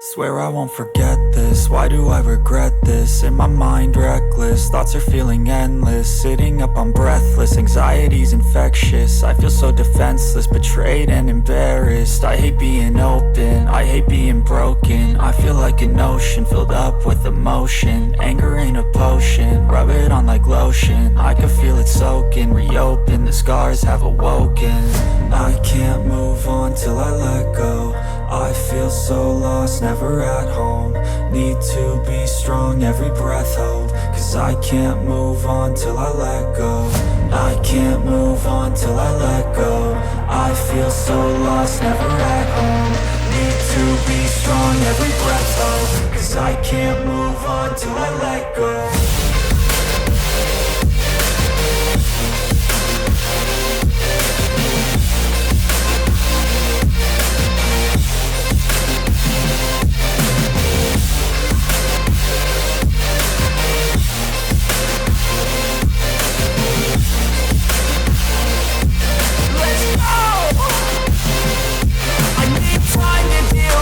Swear I won't forget this, why do I regret this? In my mind reckless, thoughts are feeling endless. Sitting up, I'm breathless, anxiety's infectious. I feel so defenseless, betrayed and embarrassed. I hate being open, I hate being broken. I feel like an ocean, filled up with emotion. Anger ain't a potion, rub it on like lotion. I can feel it soaking, reopen, the scars have awoken. I can't move on till I let go. I feel so lost, never at home. Need to be strong, every breath hold. Cause I can't move on till I let go. I can't move on till I let go. I feel so lost, never at home. Need to be strong, every breath hold. Cause I can't move on till I let go.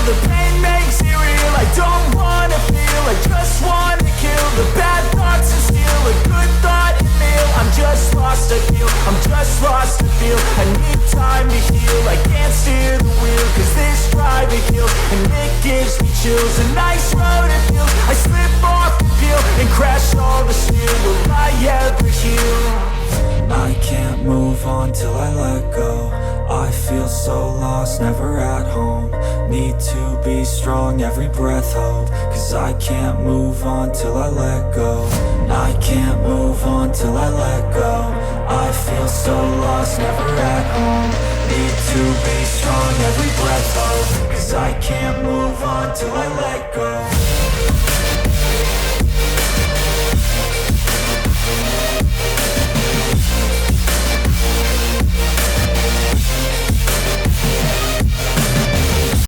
The pain makes it real, I don't wanna feel, I just wanna kill the bad thoughts and steal a good thought and meal. I'm just lost, I feel, I'm just lost, I feel. I need time to heal, I can't steer the wheel. Cause this drive it kills, and it gives me chills. A nice road it feels, I slip off the peel and crash all the steel. Will I ever heal? I can't move on till I let go. I feel so lost, never at home. Need to be strong, every breath hold. Cause I can't move on till I let go. I can't move on till I let go. I feel so lost, never at home. Need to be strong, every breath hold. Cause I can't move on till I let go.